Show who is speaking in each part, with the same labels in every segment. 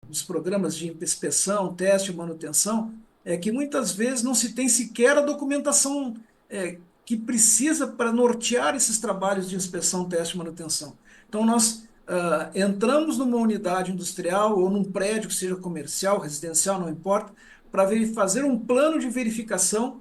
Speaker 1: dos programas de inspeção, teste e manutenção é que muitas vezes não se tem sequer a documentação que precisa para nortear esses trabalhos de inspeção, teste e manutenção. Então, nós entramos numa unidade industrial ou num prédio que seja comercial, residencial, não importa, para fazer um plano de verificação,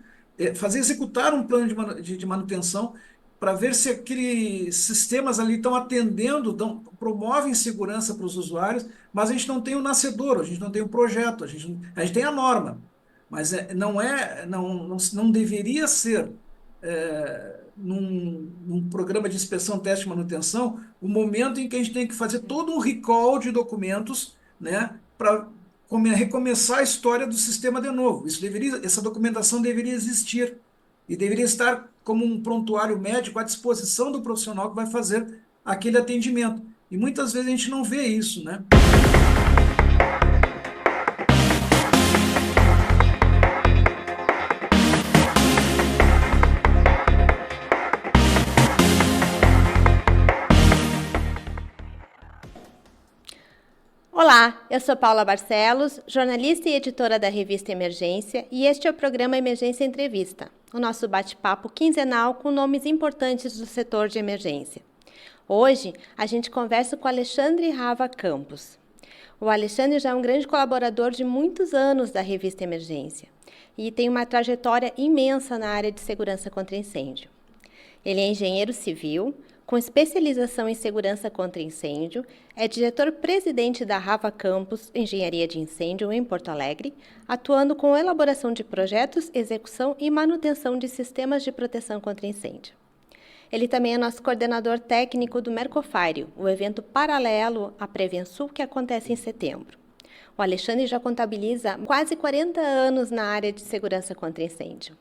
Speaker 1: fazer executar um plano de manutenção para ver se aqueles sistemas ali estão atendendo, promovem segurança para os usuários, mas a gente não tem o nascedor, a gente não tem o projeto, a gente tem a norma, mas não deveria ser num programa de inspeção, teste e manutenção o momento em que a gente tem que fazer todo um recall de documentos, né, para recomeçar a história do sistema de novo. Essa documentação deveria existir e deveria estar como um prontuário médico à disposição do profissional que vai fazer aquele atendimento. E muitas vezes a gente não vê isso, né?
Speaker 2: Olá, eu sou Paula Barcelos, jornalista e editora da revista Emergência, e este é o programa Emergência Entrevista, o nosso bate-papo quinzenal com nomes importantes do setor de emergência. Hoje, a gente conversa com Alexandre Rava Campos. O Alexandre já é um grande colaborador de muitos anos da revista Emergência e tem uma trajetória imensa na área de segurança contra incêndio. Ele é engenheiro civil, com especialização em segurança contra incêndio, é diretor-presidente da Rava Campus Engenharia de Incêndio em Porto Alegre, atuando com elaboração de projetos, execução e manutenção de sistemas de proteção contra incêndio. Ele também é nosso coordenador técnico do Mercofire, o evento paralelo à Prevensul que acontece em setembro. O Alexandre já contabiliza quase 40 anos na área de segurança contra incêndio.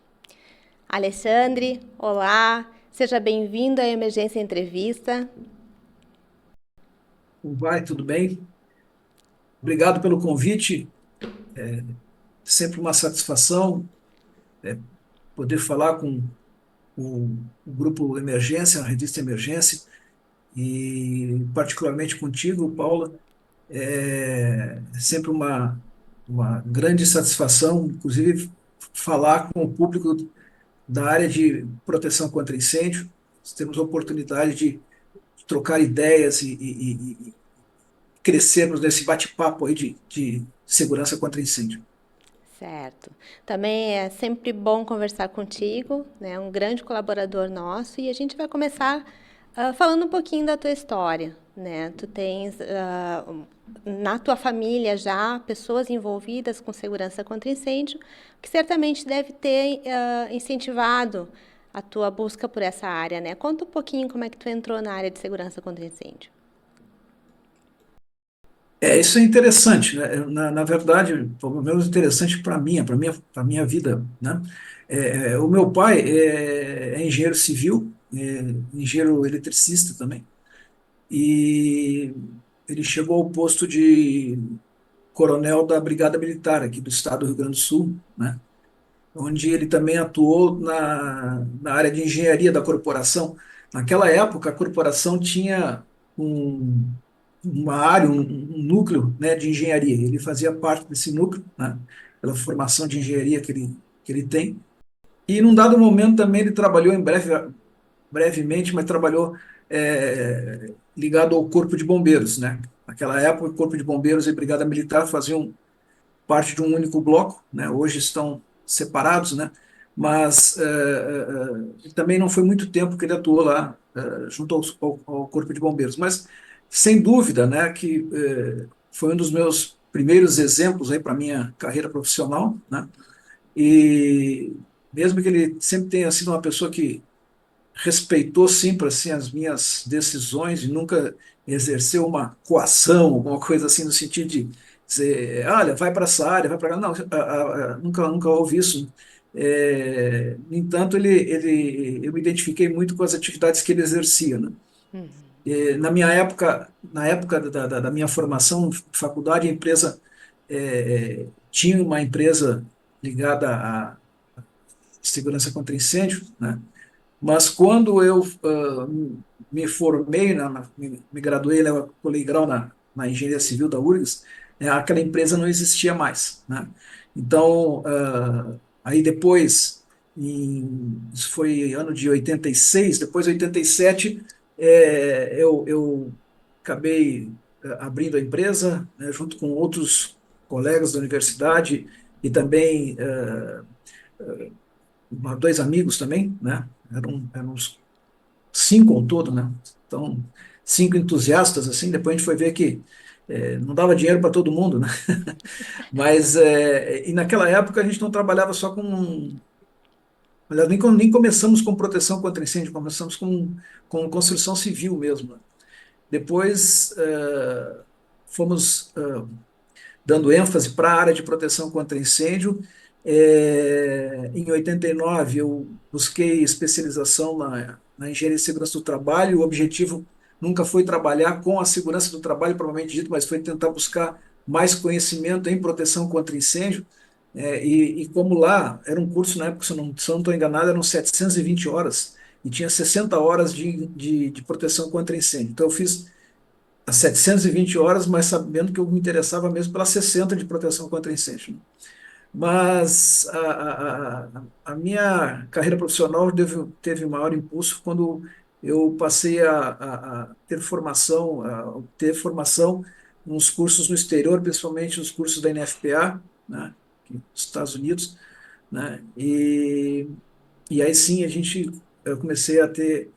Speaker 2: Alexandre, olá! Seja bem-vindo à Emergência Entrevista.
Speaker 1: Vai, tudo bem? Obrigado pelo convite. Sempre uma satisfação poder falar com o Grupo Emergência, a revista Emergência, e particularmente contigo, Paula. É sempre uma grande satisfação, inclusive, falar com o público da área de proteção contra incêndio. Temos a oportunidade de trocar ideias e crescermos nesse bate-papo aí de segurança contra incêndio.
Speaker 2: Certo. Também é sempre bom conversar contigo, né? Um grande colaborador nosso, e a gente vai começar falando um pouquinho da tua história, né? Tu tens na tua família já pessoas envolvidas com segurança contra incêndio, que certamente deve ter incentivado a tua busca por essa área, né? Conta um pouquinho como é que tu entrou na área de segurança contra incêndio.
Speaker 1: Isso é interessante, né? Na verdade, pelo menos interessante para minha vida, né? O meu pai é engenheiro civil, engenheiro eletricista também, e ele chegou ao posto de coronel da Brigada Militar aqui do estado do Rio Grande do Sul, né? Onde ele também atuou na área de engenharia da corporação. Naquela época, a corporação tinha um, uma área, um núcleo, né, de engenharia. Ele fazia parte desse núcleo, né, pela formação de engenharia que ele tem. E num dado momento também ele trabalhou brevemente, mas trabalhou ligado ao Corpo de Bombeiros, né? Naquela época, o Corpo de Bombeiros e Brigada Militar faziam parte de um único bloco, né? Hoje estão separados, né? Mas também não foi muito tempo que ele atuou lá junto ao Corpo de Bombeiros. Mas sem dúvida, né, que foi um dos meus primeiros exemplos aí para minha carreira profissional, né? E mesmo que ele sempre tenha sido uma pessoa que respeitou sempre assim as minhas decisões e nunca exerceu uma coação, alguma coisa assim no sentido de dizer, olha, vai para essa área, vai para cá. Não, nunca houve isso. No entanto, eu me identifiquei muito com as atividades que ele exercia, né? Na minha época, na época da minha formação em faculdade, a empresa tinha uma empresa ligada à segurança contra incêndio, né? Mas quando eu me formei, me graduei, colei grau na engenharia civil da URGS, aquela empresa não existia mais, né? Então, aí depois, isso foi ano de 86, depois 87, eu acabei abrindo a empresa, né, junto com outros colegas da universidade e também dois amigos também, né? Eram uns cinco ao todo, né? Então, cinco entusiastas, assim, depois a gente foi ver que não dava dinheiro para todo mundo, né? Mas, e naquela época a gente não trabalhava só com. Aliás, nem começamos com proteção contra incêndio, começamos com construção civil mesmo, né? Depois fomos dando ênfase para a área de proteção contra incêndio. Em 89, eu busquei especialização na engenharia de segurança do trabalho. O objetivo nunca foi trabalhar com a segurança do trabalho, provavelmente dito, mas foi tentar buscar mais conhecimento em proteção contra incêndio. E como lá era um curso, na época, se eu não estou enganado, eram 720 horas, e tinha 60 horas de proteção contra incêndio. Então, eu fiz as 720 horas, mas sabendo que eu me interessava mesmo pelas 60 de proteção contra incêndio, né? Mas a minha carreira profissional teve maior impulso quando eu passei a ter formação nos cursos no exterior, principalmente os cursos da NFPA, né, nos Estados Unidos, né, e aí sim eu comecei a ter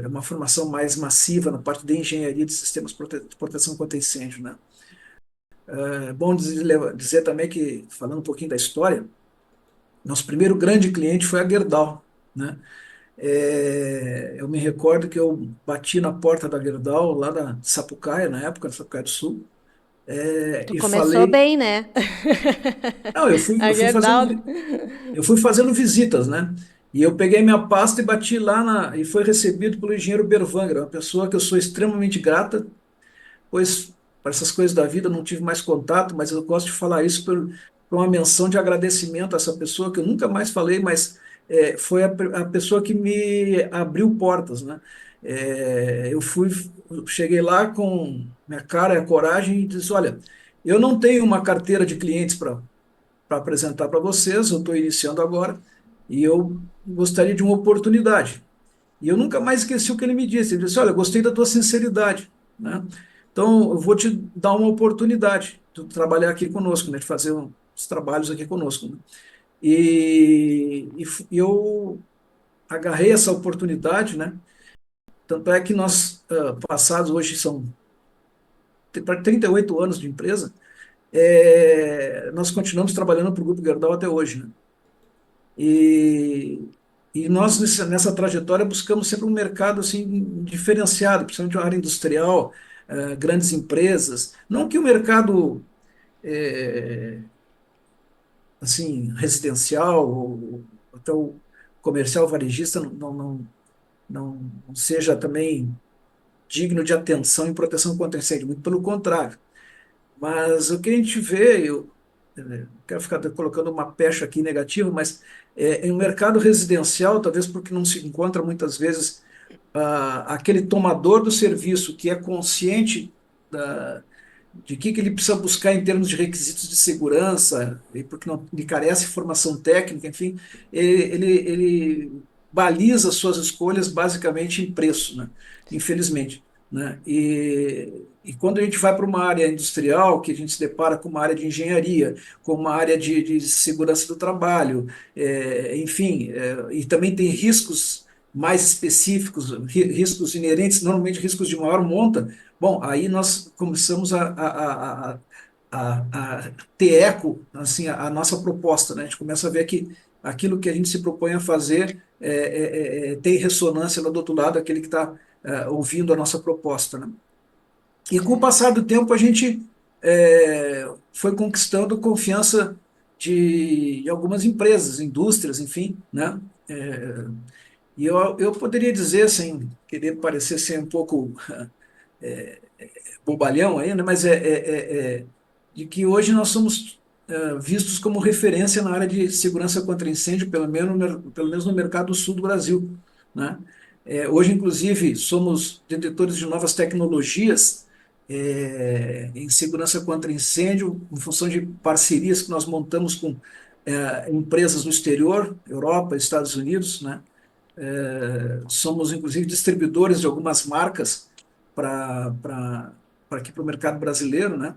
Speaker 1: uma formação mais massiva na parte de engenharia de sistemas de proteção contra incêndio, né. É bom dizer também que, falando um pouquinho da história, nosso primeiro grande cliente foi a Gerdau, né? Eu me recordo que eu bati na porta da Gerdau, lá da Sapucaia, na época, Sapucaia do Sul,
Speaker 2: Tu
Speaker 1: e
Speaker 2: começou
Speaker 1: falei.
Speaker 2: bem, né?
Speaker 1: Não,
Speaker 2: A Gerdau.
Speaker 1: eu fui fazendo visitas, né? E eu peguei minha pasta e bati lá e foi recebido pelo engenheiro Berwanger, uma pessoa que eu sou extremamente grata, pois para essas coisas da vida não tive mais contato, mas eu gosto de falar isso por uma menção de agradecimento a essa pessoa que eu nunca mais falei, mas foi a pessoa que me abriu portas, né? Eu cheguei lá com minha cara e a coragem e disse, olha, eu não tenho uma carteira de clientes para apresentar para vocês, eu estou iniciando agora e eu gostaria de uma oportunidade. E eu nunca mais esqueci o que ele me disse. Ele disse: Olha, gostei da tua sinceridade, né? Então, eu vou te dar uma oportunidade de tu trabalhar aqui conosco, né? De fazer uns trabalhos aqui conosco, né? E eu agarrei essa oportunidade, né? Tanto é que nós, passados, hoje são para 38 anos de empresa, nós continuamos trabalhando para o Grupo Gerdau até hoje, né? E, e nós, nessa trajetória, buscamos sempre um mercado assim, diferenciado, principalmente a área industrial, grandes empresas. Não que o mercado eh, assim, residencial ou até o comercial varejista não seja também digno de atenção em proteção contra incêndio, muito pelo contrário. Mas o que a gente vê, eu quero ficar colocando uma pecha aqui negativa, mas em um mercado residencial, talvez porque não se encontra muitas vezes aquele tomador do serviço que é consciente de que ele precisa buscar em termos de requisitos de segurança, e porque não lhe carece de formação técnica, enfim, ele baliza suas escolhas basicamente em preço, né? Infelizmente, né? E quando a gente vai para uma área industrial, que a gente se depara com uma área de engenharia, com uma área de segurança do trabalho, enfim, e também tem riscos mais específicos, riscos inerentes, normalmente riscos de maior monta. Bom, aí nós começamos a ter eco, assim, a nossa proposta, né? A gente começa a ver que aquilo que a gente se propõe a fazer tem ressonância lá do outro lado, aquele que está ouvindo a nossa proposta, né? E com o passar do tempo, a gente foi conquistando confiança de algumas empresas, indústrias, enfim, né? É, e eu poderia dizer, sem querer parecer ser um pouco bobalhão aí, né? Mas de que hoje nós somos vistos como referência na área de segurança contra incêndio, pelo menos no mercado sul do Brasil, né? Hoje, inclusive, somos detentores de novas tecnologias em segurança contra incêndio, em função de parcerias que nós montamos com empresas no exterior, Europa, Estados Unidos, né? Somos, inclusive, distribuidores de algumas marcas para aqui para o mercado brasileiro, né?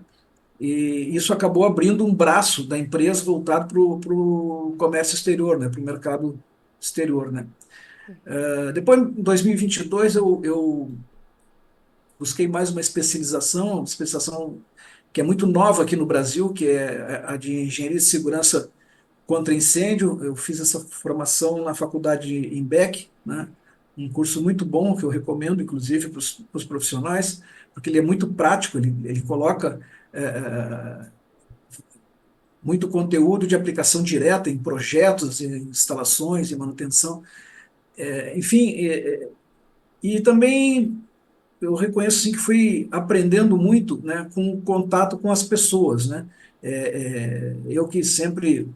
Speaker 1: E isso acabou abrindo um braço da empresa voltado para o comércio exterior, né? Para o mercado exterior, né? Depois, em 2022, eu busquei mais uma especialização que é muito nova aqui no Brasil, que é a de Engenharia de Segurança contra Incêndio. Eu fiz essa formação na faculdade em Beck, né? Um curso muito bom que eu recomendo, inclusive, para os profissionais, porque ele é muito prático, ele coloca muito conteúdo de aplicação direta em projetos, em instalações, em manutenção, enfim, e também eu reconheço assim, que fui aprendendo muito, né, com o contato com as pessoas, né? Eu que sempre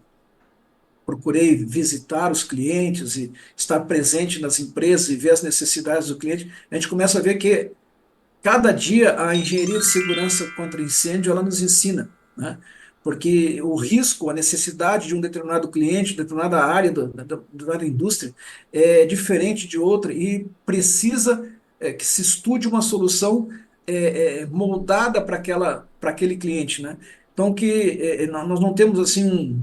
Speaker 1: procurei visitar os clientes e estar presente nas empresas e ver as necessidades do cliente, a gente começa a ver que cada dia a engenharia de segurança contra incêndio ela nos ensina, né? Porque o risco, a necessidade de um determinado cliente, de determinada área da indústria é diferente de outra e precisa que se estude uma solução moldada para aquele cliente, né? Então que nós não temos assim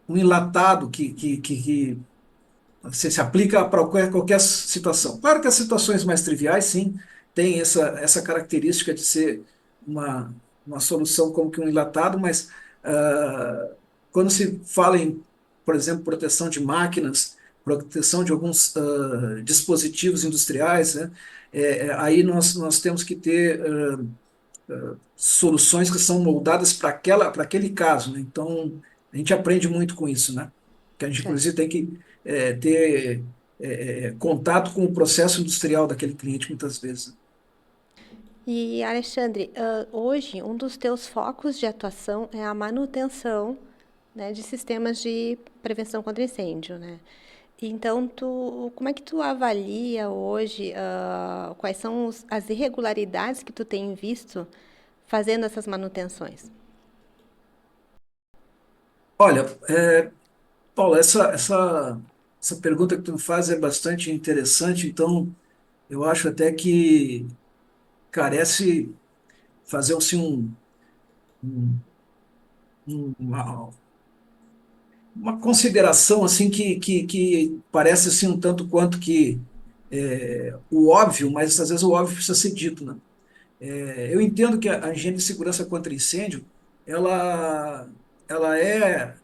Speaker 1: um enlatado que se aplica para qualquer situação. Claro que as situações mais triviais, sim, têm essa característica de ser uma, uma solução como que um enlatado, mas quando se fala em, por exemplo, proteção de máquinas, proteção de alguns dispositivos industriais, né, aí nós temos que ter soluções que são moldadas para aquele caso, né? Então, a gente aprende muito com isso, né? Que a gente,
Speaker 2: Certo.
Speaker 1: inclusive, tem que ter contato com o processo industrial daquele cliente, muitas vezes.
Speaker 2: E, Alexandre, hoje um dos teus focos de atuação é a manutenção, né, de sistemas de prevenção contra incêndio, né? Então, como é que tu avalia hoje, quais são as irregularidades que tu tem visto fazendo essas manutenções?
Speaker 1: Olha, Paulo, essa pergunta que tu me faz é bastante interessante, então eu acho até que carece fazer assim, um- uma, uma consideração assim que parece assim um tanto quanto que o óbvio, mas às vezes o óbvio precisa ser dito, né? Eu entendo que a higiene de segurança contra incêndio, ela, ela é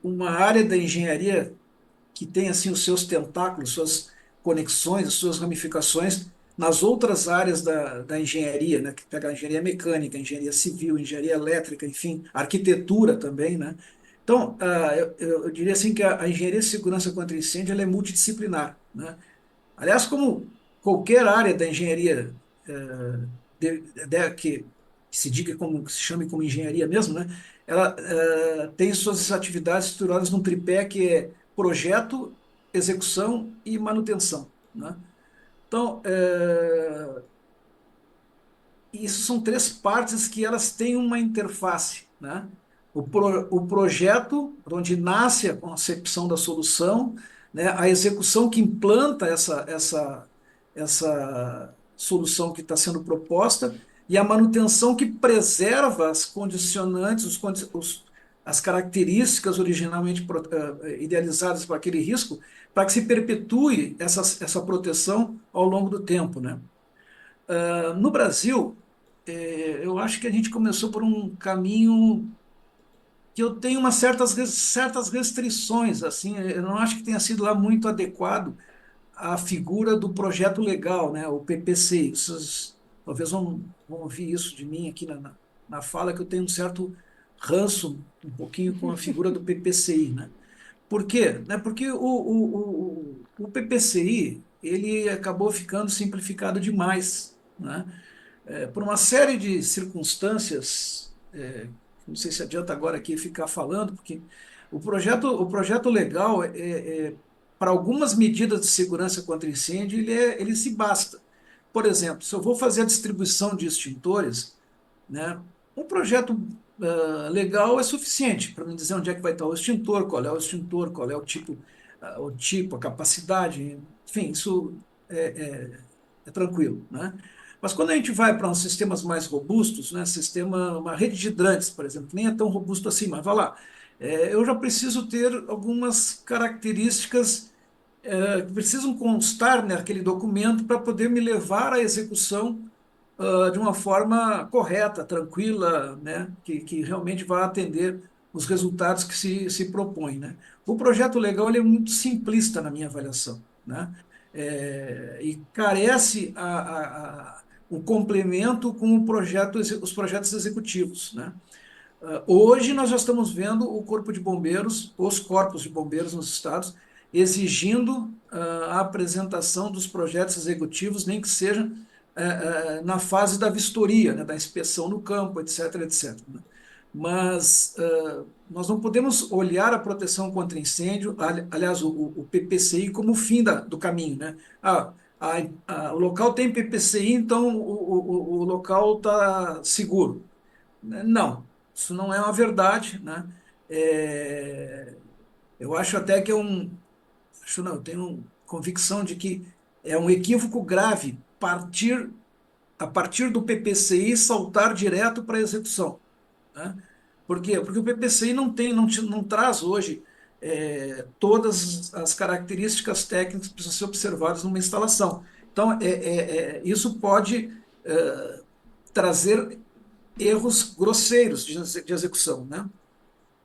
Speaker 1: uma área da engenharia que tem assim os seus tentáculos, suas conexões, suas ramificações nas outras áreas da engenharia, né? Que pega a engenharia mecânica, a engenharia civil, a engenharia elétrica, enfim, arquitetura também, né? Então, eu diria assim que a engenharia de segurança contra incêndio ela é multidisciplinar, né? Aliás, como qualquer área da engenharia que se diga como que se chame como engenharia mesmo, né? Ela tem suas atividades estruturadas num tripé que é projeto, execução e manutenção, né? Então, isso são três partes que elas têm uma interface, né? O projeto, onde nasce a concepção da solução, né? A execução que implanta essa solução que está sendo proposta e a manutenção que preserva as condicionantes, as características originalmente idealizadas para aquele risco, para que se perpetue essa proteção ao longo do tempo, né? No Brasil, eu acho que a gente começou por um caminho que eu tenho certas restrições, assim, eu não acho que tenha sido lá muito adequado à figura do projeto legal, né, o PPCI. Vocês talvez vão ouvir isso de mim aqui na fala, que eu tenho um certo ranço um pouquinho com a figura do PPCI, né? Por quê? Porque o PPCI ele acabou ficando simplificado demais, né? Por uma série de circunstâncias, não sei se adianta agora aqui ficar falando, porque o projeto legal, para algumas medidas de segurança contra incêndio, ele se basta. por exemplo, se eu vou fazer a distribuição de extintores, né, um projeto legal é suficiente para me dizer onde é que vai estar o extintor, qual é o extintor, qual é o tipo, a capacidade, enfim, isso é tranquilo, né? Mas quando a gente vai para uns sistemas mais robustos, né, uma rede de hidrantes, por exemplo, que nem é tão robusto assim, mas vai lá, eu já preciso ter algumas características que precisam constar naquele documento para poder me levar à execução de uma forma correta, tranquila, né, que realmente vai atender os resultados que se propõe, né? O projeto legal ele é muito simplista na minha avaliação, né? E carece o complemento com os projetos executivos, né? Hoje nós já estamos vendo o Corpo de Bombeiros, os corpos de bombeiros nos estados, exigindo a apresentação dos projetos executivos, nem que seja na fase da vistoria, né, da inspeção no campo, etc, etc, né? Mas nós não podemos olhar a proteção contra incêndio, aliás, o PPCI, como o fim do caminho, né? O local tem PPCI, então o local está seguro. Não, isso não é uma verdade, né? É, eu acho até que acho não, eu tenho convicção de que é um equívoco grave a partir do PPCI saltar direto para a execução, né? Por quê? Porque o PPCI não traz hoje todas as características técnicas que precisam ser observadas numa instalação. Então, isso pode trazer erros grosseiros de execução, né?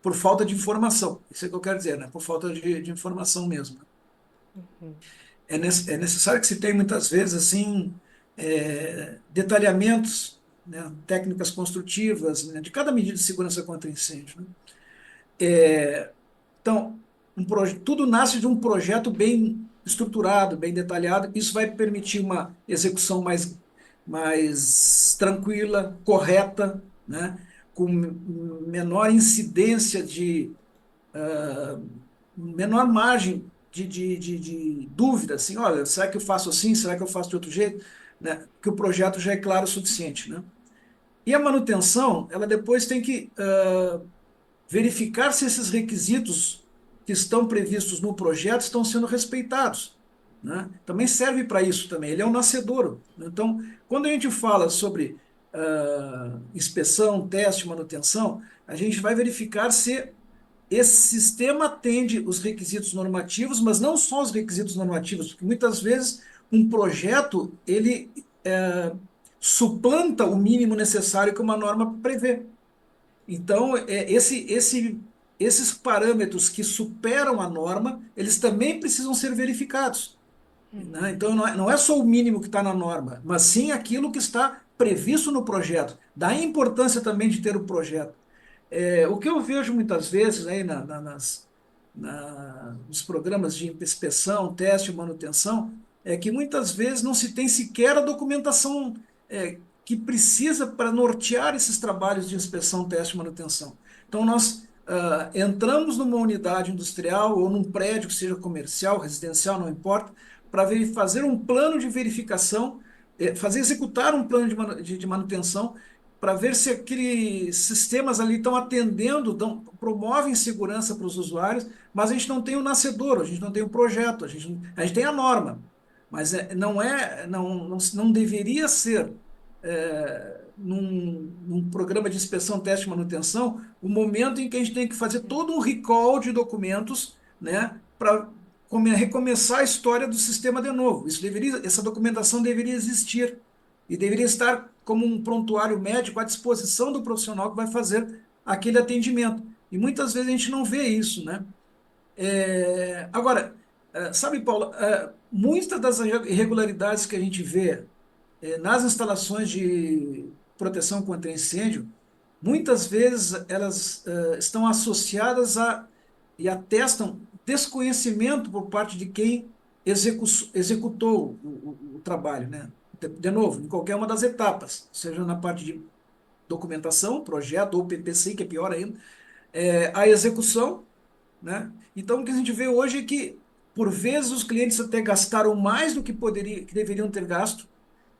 Speaker 1: Por falta de informação. Isso é o que eu quero dizer, né? Por falta de informação mesmo. É necessário que se tenha muitas vezes assim detalhamentos, né? Técnicas construtivas, né? De cada medida de segurança contra incêndio, né? Então, tudo nasce de um projeto bem estruturado, bem detalhado. Isso vai permitir uma execução mais tranquila, correta, né? Com menor incidência menor margem de dúvida, assim, olha, será que eu faço assim, será que eu faço de outro jeito, né? Que o projeto já é claro o suficiente, né? E a manutenção, ela depois tem que verificar se esses requisitos que estão previstos no projeto estão sendo respeitados, né? Também serve para isso também, ele é um nascedouro, né? Então, quando a gente fala sobre inspeção, teste, manutenção, a gente vai verificar se esse sistema atende os requisitos normativos, mas não só os requisitos normativos, porque muitas vezes um projeto ele suplanta o mínimo necessário que uma norma prevê. Então, esses parâmetros que superam a norma, eles também precisam ser verificados, né? Então, não é só o mínimo que está na norma, mas sim aquilo que está previsto no projeto. Daí a importância também de ter o projeto. O que eu vejo muitas vezes aí nos programas de inspeção, teste e manutenção, é que muitas vezes não se tem sequer a documentação que precisa para nortear esses trabalhos de inspeção, teste e manutenção. Então, nós entramos numa unidade industrial ou num prédio que seja comercial, residencial, não importa, para fazer um plano de verificação, executar um plano de manutenção para ver se aqueles sistemas ali estão atendendo, promovem segurança para os usuários, mas a gente não tem o nascedor, a gente não tem o projeto, a gente tem a norma, mas não deveria ser num programa de inspeção, teste e manutenção o momento em que a gente tem que fazer todo um recall de documentos, né, para recomeçar a história do sistema de novo. Essa documentação deveria existir e deveria estar como um prontuário médico à disposição do profissional que vai fazer aquele atendimento. E muitas vezes a gente não vê isso, né? Agora, sabe, Paulo, muitas das irregularidades que a gente vê nas instalações de proteção contra incêndio, muitas vezes elas estão associadas e atestam desconhecimento por parte de quem executou o trabalho, né? De novo, em qualquer uma das etapas, seja na parte de documentação, projeto ou PPC, que é pior ainda, a execução, né? Então, o que a gente vê hoje é que, por vezes, os clientes até gastaram mais do que deveriam ter gasto,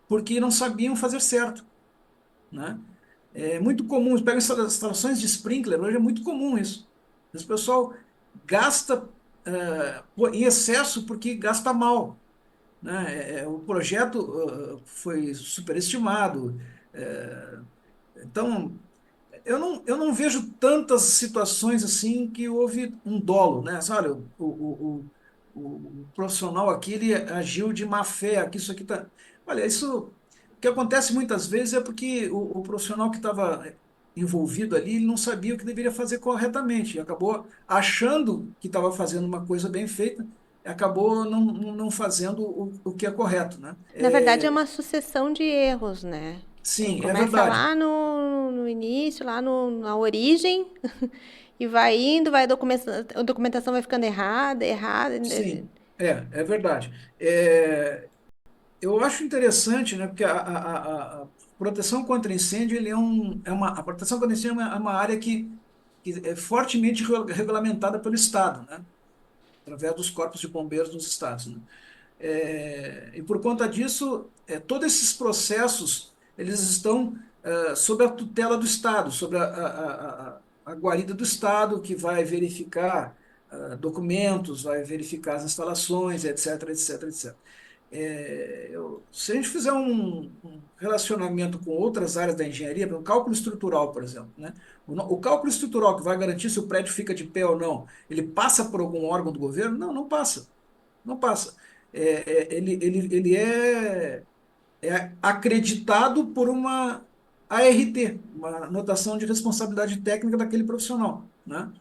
Speaker 1: porque não sabiam fazer certo, né? É muito comum, pega instalações de sprinkler, hoje é muito comum isso. O pessoal gasta em excesso porque gasta mal, né? O projeto foi superestimado. é, então, eu não vejo tantas situações assim que houve um dolo, né? Assim, olha, o profissional aqui ele agiu de má fé, aqui isso aqui tá. Olha, isso o que acontece muitas vezes é porque o profissional que estava envolvido ali, ele não sabia o que deveria fazer corretamente, e acabou achando que estava fazendo uma coisa bem feita, e acabou não fazendo o que é correto, né?
Speaker 2: Na verdade, é uma sucessão de erros, né?
Speaker 1: Sim, é
Speaker 2: Começa
Speaker 1: verdade.
Speaker 2: lá no início, lá na origem, e vai indo, a documentação vai ficando errada, errada.
Speaker 1: Sim, é verdade. Eu acho interessante, né, porque a proteção contra incêndio, a proteção contra incêndio é uma área que é fortemente regulamentada pelo Estado, né, através dos corpos de bombeiros dos estados, né. E por conta disso, todos esses processos, eles estão sob a tutela do Estado, sobre a guarida do Estado, que vai verificar documentos, vai verificar as instalações, etc, etc, etc. Se a gente fizer um relacionamento com outras áreas da engenharia, por exemplo, cálculo estrutural, por exemplo, né? O cálculo estrutural que vai garantir se o prédio fica de pé ou não, ele passa por algum órgão do governo? Não, não passa. Não passa. Ele é acreditado por uma ART, uma anotação de responsabilidade técnica daquele profissional, né?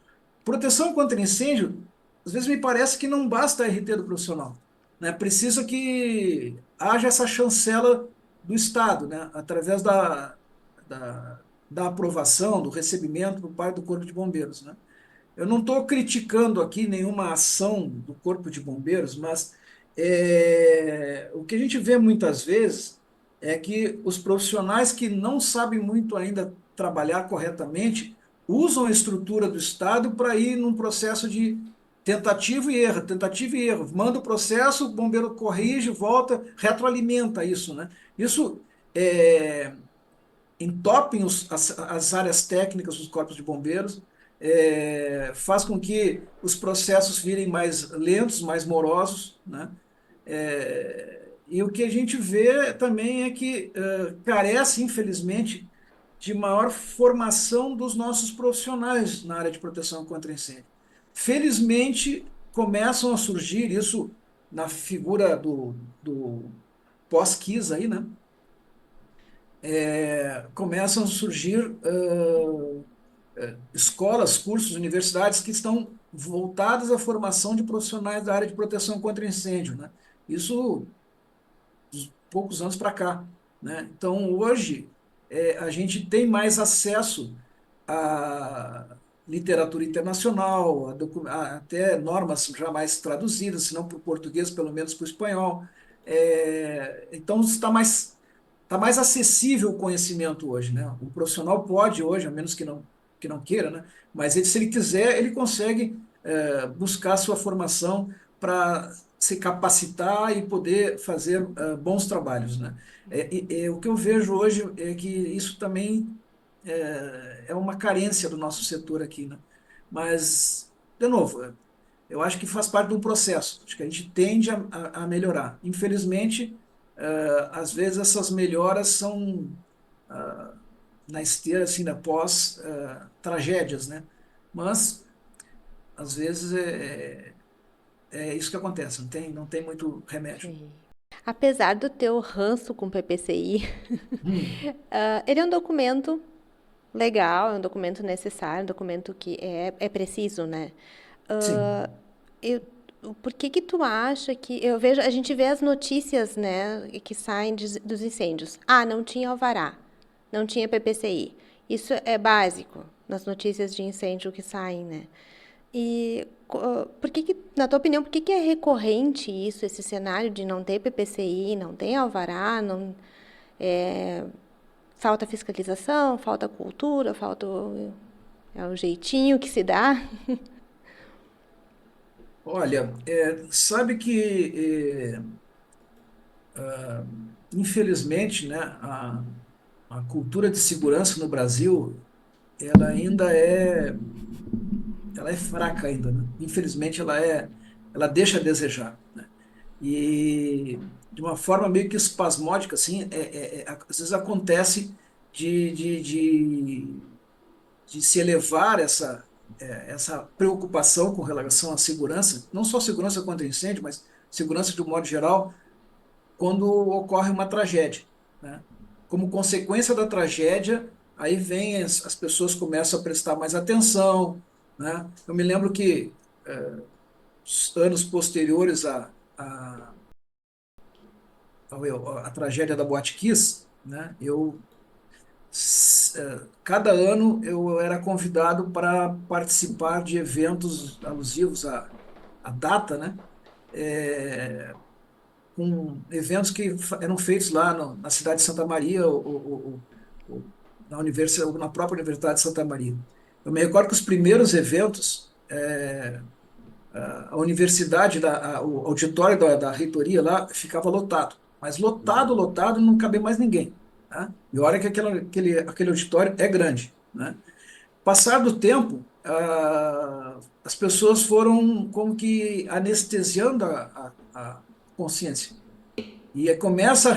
Speaker 1: Proteção contra incêndio, às vezes me parece que não basta a RT do profissional, né? Precisa que haja essa chancela do Estado, né? Através da aprovação, do recebimento por parte do Corpo de Bombeiros, né? Eu não estou criticando aqui nenhuma ação do Corpo de Bombeiros, mas o que a gente vê muitas vezes é que os profissionais que não sabem muito ainda trabalhar corretamente usam a estrutura do Estado para ir num processo de tentativa e erro. Manda o processo, o bombeiro corrige, volta, retroalimenta isso, né? Isso é, entopem as áreas técnicas dos corpos de bombeiros, faz com que os processos virem mais lentos, mais morosos, né? E o que a gente vê também é que carece, infelizmente, de maior formação dos nossos profissionais na área de proteção contra incêndio. Felizmente, começam a surgir isso na figura do pós-KIS aí, né? Começam a surgir escolas, cursos, universidades que estão voltadas à formação de profissionais da área de proteção contra incêndio, né? Isso dos poucos anos para cá, né? Então, hoje, a gente tem mais acesso à literatura internacional, até normas já mais traduzidas, se não para o português, pelo menos para o espanhol. Então, está mais acessível o conhecimento hoje, né? O profissional pode hoje, a menos que não queira, né? Mas se ele quiser, ele consegue buscar sua formação para se capacitar e poder fazer bons trabalhos, né? O que eu vejo hoje é que isso também é uma carência do nosso setor aqui, né? Mas, de novo, eu acho que faz parte de um processo. Acho que a gente tende a melhorar. Infelizmente, às vezes essas melhoras são na esteira, assim, da pós tragédias, né? Mas, às vezes, é isso que acontece. Não tem muito remédio.
Speaker 2: Sim. Apesar do teu ranço com o PPCI,
Speaker 1: Hum,
Speaker 2: ele é um documento legal, é um documento necessário, um documento que é preciso, né?
Speaker 1: sim.
Speaker 2: Ah, eu, por que que tu acha que a gente vê as notícias, né, que saem dos incêndios. Ah, não tinha alvará, não tinha PPCI. Isso é básico nas notícias de incêndio que saem, né? E por que que, na tua opinião, por que que é recorrente isso, esse cenário de não ter PPCI, não ter alvará, não é, falta fiscalização, falta cultura, falta o jeitinho que se dá?
Speaker 1: Olha, sabe que infelizmente, né, a cultura de segurança no Brasil, ela ainda ela é fraca ainda, né? Infelizmente, ela deixa a desejar, né? E de uma forma meio que espasmódica, assim, às vezes acontece de, de, de, de se elevar essa preocupação com relação à segurança, não só segurança contra incêndio, mas segurança de um modo geral, quando ocorre uma tragédia, né? Como consequência da tragédia, aí vem as pessoas começam a prestar mais atenção, né? Eu me lembro que anos posteriores à tragédia da Boate Kiss, né? Cada ano eu era convidado para participar de eventos alusivos à data, né? É, com eventos que eram feitos lá na cidade de Santa Maria, na na própria Universidade de Santa Maria. Eu me recordo que os primeiros eventos, a universidade, o auditório da reitoria lá ficava lotado, mas lotado, lotado, não cabia mais ninguém, tá? E olha que aquele auditório é grande, né? Passar do tempo, as pessoas foram como que anestesiando a consciência. E aí começa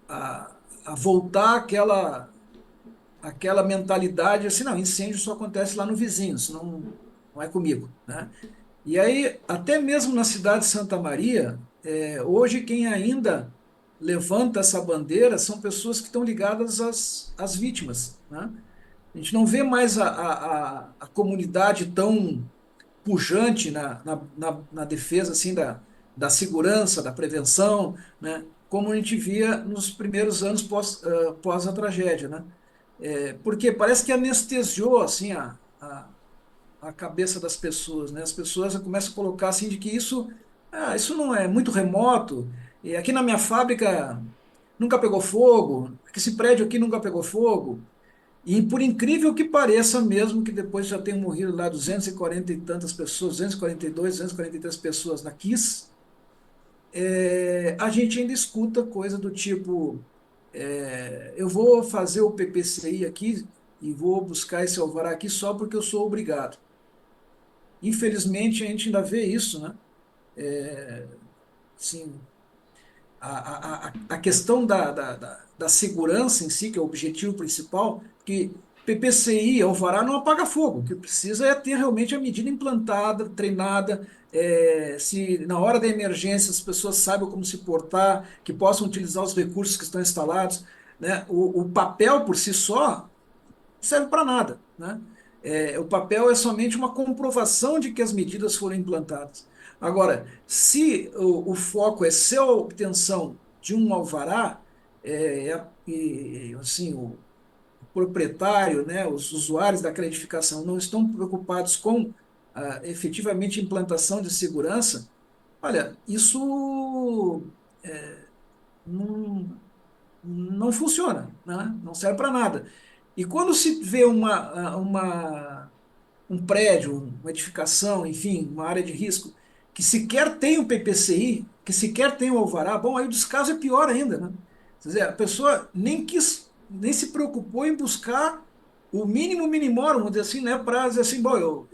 Speaker 1: a voltar aquela mentalidade assim, não, incêndio só acontece lá no vizinho, isso não é comigo, né? E aí, até mesmo na cidade de Santa Maria, hoje quem ainda levanta essa bandeira são pessoas que estão ligadas às vítimas, né? A gente não vê mais a comunidade tão pujante na defesa assim, da segurança, da prevenção, né? Como a gente via nos primeiros anos pós a tragédia, né? Porque parece que anestesiou assim, a cabeça das pessoas, né? As pessoas começam a colocar assim de que isso não é muito remoto, e aqui na minha fábrica nunca pegou fogo, que esse prédio aqui nunca pegou fogo. E por incrível que pareça, mesmo que depois já tenham morrido lá 240 e tantas pessoas, 242, 243 pessoas na Kiss, a gente ainda escuta coisa do tipo, eu vou fazer o PPCI aqui e vou buscar esse alvará aqui só porque eu sou obrigado. Infelizmente, a gente ainda vê isso, né? Assim, a questão da segurança em si, que é o objetivo principal, que PPCI, Alvará, não apaga fogo. O que precisa é ter realmente a medida implantada, treinada, se na hora da emergência as pessoas saibam como se portar, que possam utilizar os recursos que estão instalados, né? O papel por si só serve para nada, né? O papel é somente uma comprovação de que as medidas foram implantadas. Agora, se o foco é ser a obtenção de um alvará, e assim, o proprietário, né, os usuários daquela edificação não estão preocupados com efetivamente implantação de segurança, olha, isso não, não funciona, né? Não serve para nada. E quando se vê um prédio, uma edificação, enfim, uma área de risco, que sequer tem o PPCI, que sequer tem o alvará, bom, aí o descaso é pior ainda, né? Quer dizer, a pessoa nem se preocupou em buscar o mínimo minimorum, vamos dizer assim, né, para dizer assim, bom,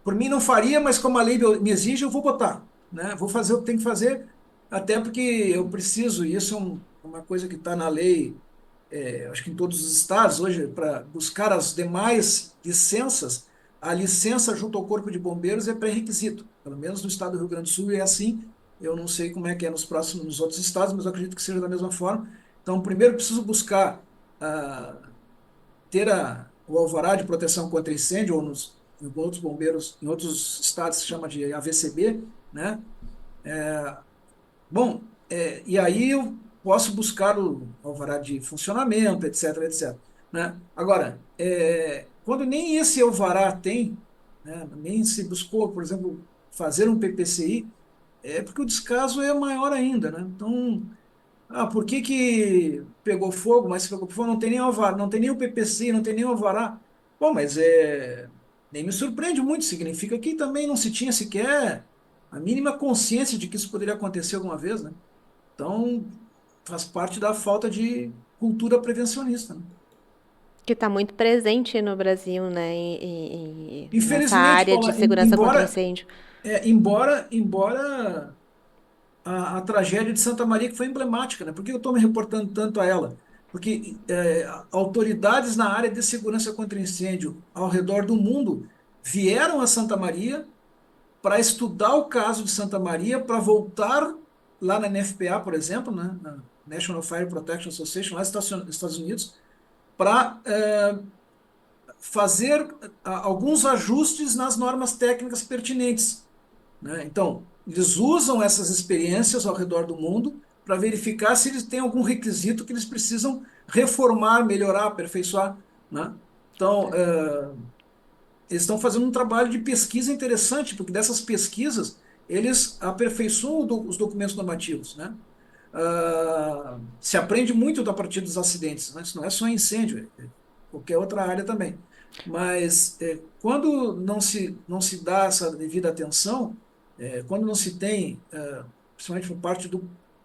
Speaker 1: por mim não faria, mas como a lei me exige, eu vou botar, né? Vou fazer o que tem que fazer, até porque eu preciso, e isso é uma coisa que está na lei, acho que em todos os estados hoje, para buscar as demais licenças, a licença junto ao Corpo de Bombeiros é pré-requisito. Pelo menos no estado do Rio Grande do Sul é assim. Eu não sei como é que é nos outros estados, mas eu acredito que seja da mesma forma. Então, primeiro preciso buscar ter o alvará de proteção contra incêndio, ou em outros bombeiros, em outros estados se chama de AVCB, né? Bom, e aí eu posso buscar o alvará de funcionamento, etc, etc, né? Agora, quando nem esse alvará tem, né, nem se buscou, por exemplo, fazer um PPCI, é porque o descaso é maior ainda, né? Então, por que que pegou fogo? Mas se pegou fogo, não tem nem alvará, não tem nem o PPCI, não tem nem o alvará. Bom, mas nem me surpreende muito, significa que também não se tinha sequer a mínima consciência de que isso poderia acontecer alguma vez, né? Então, faz parte da falta de cultura prevencionista, né?
Speaker 2: Que está muito presente no Brasil, né? Nessa
Speaker 1: Infelizmente,
Speaker 2: área de
Speaker 1: Paula,
Speaker 2: segurança contra incêndio.
Speaker 1: embora a tragédia de Santa Maria, que foi emblemática, né? Por que eu estou me reportando tanto a ela? Porque autoridades na área de segurança contra incêndio ao redor do mundo vieram a Santa Maria para estudar o caso de Santa Maria, para voltar lá na NFPA, por exemplo, né? Na National Fire Protection Association, lá nos Estados Unidos, para fazer alguns ajustes nas normas técnicas pertinentes, né? Então, eles usam essas experiências ao redor do mundo para verificar se eles têm algum requisito que eles precisam reformar, melhorar, aperfeiçoar, né? Então, eles estão fazendo um trabalho de pesquisa interessante, porque dessas pesquisas eles aperfeiçoam os documentos normativos, né? Se aprende muito a partir dos acidentes, né? Isso não é só incêndio, qualquer outra área também. Mas quando não se dá essa devida atenção, quando não se tem, principalmente por parte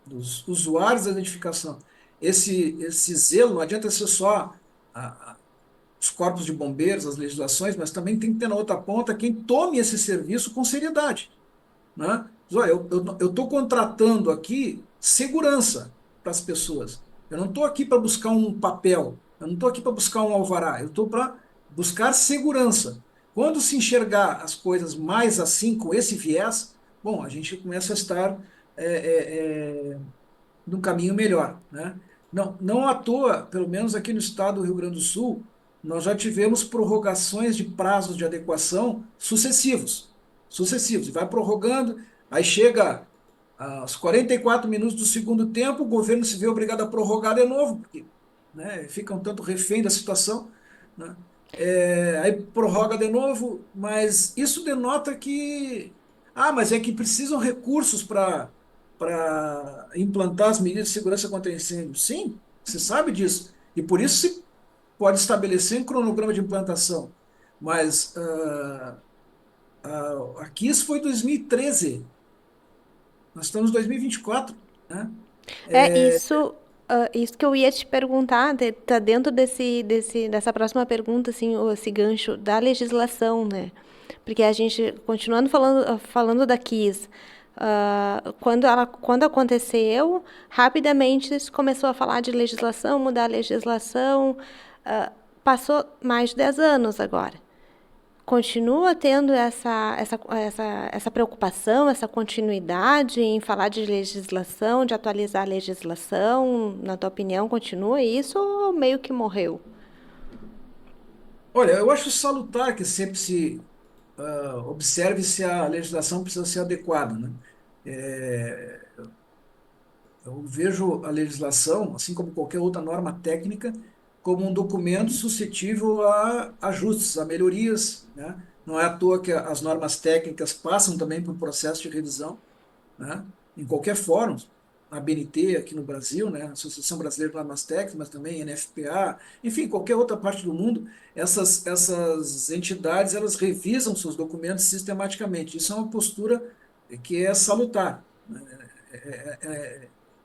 Speaker 1: dos usuários da identificação, esse zelo, não adianta ser só os corpos de bombeiros, as legislações, mas também tem que ter na outra ponta quem tome esse serviço com seriedade, né? Diz, olha, eu estou contratando aqui segurança para as pessoas. Eu não estou aqui para buscar um papel, eu não estou aqui para buscar um alvará, eu estou para buscar segurança. Quando se enxergar as coisas mais assim, com esse viés, bom, a gente começa a estar num caminho melhor, né? Não à toa, pelo menos aqui no estado do Rio Grande do Sul, nós já tivemos prorrogações de prazos de adequação sucessivos, e vai prorrogando, aí chega aos 44 minutos do segundo tempo, o governo se vê obrigado a prorrogar de novo, porque, né, fica um tanto refém da situação, né? Aí prorroga de novo, mas isso denota mas é que precisam recursos para implantar as medidas de segurança contra incêndio. Sim, você sabe disso. E por isso se pode estabelecer um cronograma de implantação. Mas aqui isso foi 2013. Nós estamos em 2024, né?
Speaker 2: É isso, isso que eu ia te perguntar, tá dentro dessa próxima pergunta, assim, esse gancho da legislação, né? Porque a gente, continuando falando da Kiss, quando aconteceu, rapidamente se começou a falar de legislação, mudar a legislação, passou mais de 10 anos agora. Continua tendo essa preocupação, essa continuidade em falar de legislação, de atualizar a legislação? Na tua opinião, continua isso ou meio que morreu?
Speaker 1: Olha, eu acho salutar que sempre se observe se a legislação precisa ser adequada, né? É, Eu vejo a legislação, assim como qualquer outra norma técnica, como um documento suscetível a ajustes, a melhorias, né? Não é à toa que as normas técnicas passam também por processo de revisão, né? Em qualquer fórum, a ABNT aqui no Brasil, né? Associação Brasileira de Normas Técnicas, mas também NFPA, enfim, qualquer outra parte do mundo, essas entidades, elas revisam seus documentos sistematicamente. Isso é uma postura que é salutar, né?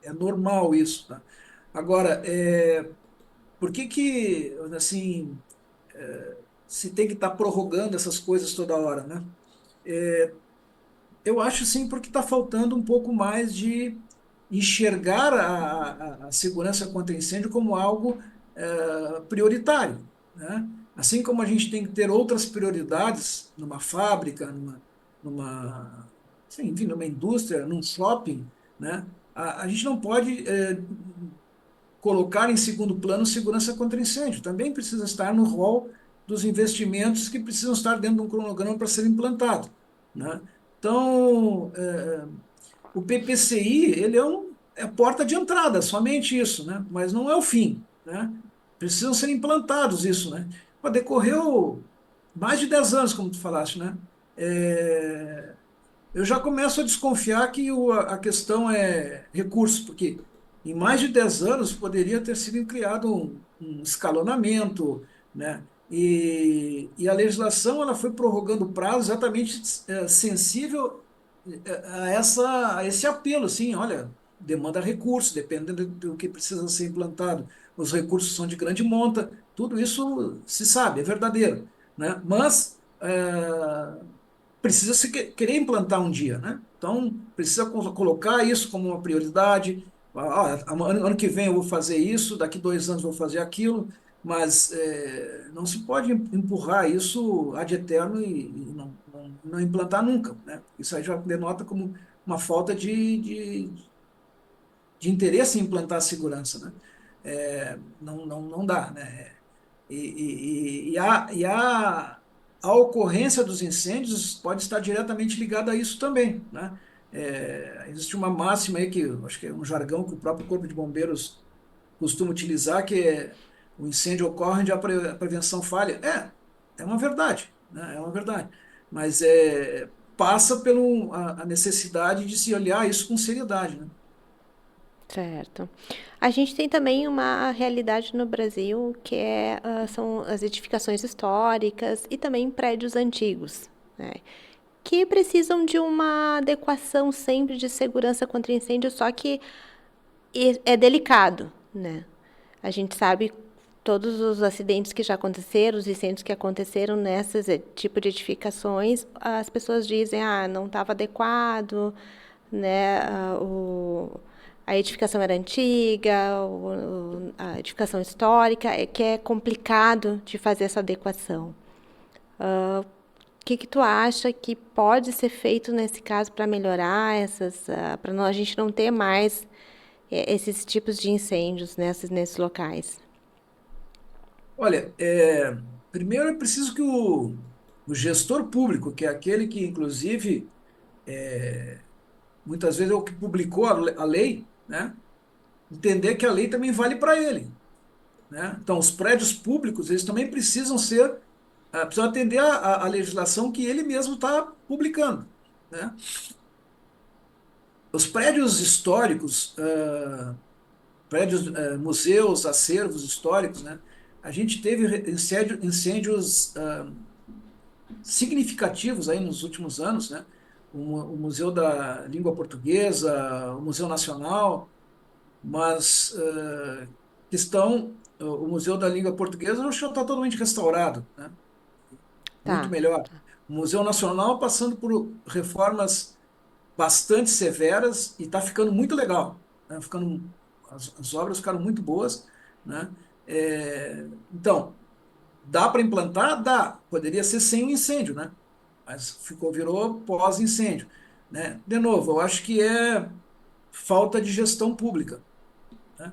Speaker 1: É normal isso, tá? Agora, por que assim, se tem que estar prorrogando essas coisas toda hora, né? Eu acho sim porque está faltando um pouco mais de enxergar a segurança contra incêndio como algo prioritário, né? Assim como a gente tem que ter outras prioridades numa fábrica, enfim, numa indústria, num shopping, né? A gente não pode colocar em segundo plano segurança contra incêndio. Também precisa estar no rol dos investimentos que precisam estar dentro de um cronograma para ser implantado, né? Então, o PPCI, ele é a porta de entrada, somente isso, né? Mas não é o fim, né? Precisam ser implantados isso, né? Pô, decorreu mais de 10 anos, como tu falaste, né? É, eu já começo a desconfiar que a questão é recursos, porque em mais de 10 anos poderia ter sido criado um escalonamento, né? E a legislação ela foi prorrogando o prazo exatamente sensível a esse apelo, assim, olha, demanda recursos, dependendo do que precisa ser implantado. Os recursos são de grande monta, tudo isso se sabe, é verdadeiro, né? Mas precisa se querer implantar um dia, né? Então, precisa colocar isso como uma prioridade. Ano que vem eu vou fazer isso, daqui 2 anos eu vou fazer aquilo, mas não se pode empurrar isso ad eterno e não implantar nunca, né? Isso aí já denota como uma falta de interesse em implantar a segurança, né? Não dá, né? A ocorrência dos incêndios pode estar diretamente ligada a isso também, né? Existe uma máxima aí que eu acho que é um jargão que o próprio Corpo de Bombeiros costuma utilizar, que é o incêndio ocorre onde a prevenção falha. É uma verdade, né? É uma verdade. Mas passa pela a necessidade de se olhar isso com seriedade, né?
Speaker 2: Certo. A gente tem também uma realidade no Brasil que são as edificações históricas e também prédios antigos, né? Que precisam de uma adequação sempre de segurança contra incêndio, só que é delicado, né? A gente sabe todos os acidentes que já aconteceram, os incêndios que aconteceram nessas tipo de edificações, as pessoas dizem, não estava adequado, né? A edificação era antiga, a edificação histórica, que é complicado de fazer essa adequação. O que tu acha que pode ser feito nesse caso para melhorar para a gente não ter mais esses tipos de incêndios nesses locais?
Speaker 1: Olha, primeiro é preciso que o gestor público, que é aquele que, inclusive, muitas vezes é o que publicou a lei, né? Entender que a lei também vale para ele, né? Então, os prédios públicos, eles também precisam atender a legislação que ele mesmo está publicando, né? Os prédios históricos, museus, acervos históricos, né? A gente teve incêndios significativos aí nos últimos anos, né? O Museu da Língua Portuguesa, o Museu Nacional, mas o Museu da Língua Portuguesa eu acho que está totalmente restaurado, né? Muito
Speaker 2: Tá.
Speaker 1: melhor. O Museu Nacional passando por reformas bastante severas e está ficando muito legal, né? As obras ficaram muito boas, né? Então, dá para implantar? Dá. Poderia ser sem o incêndio, né? Mas virou pós-incêndio, né? De novo, eu acho que é falta de gestão pública, né?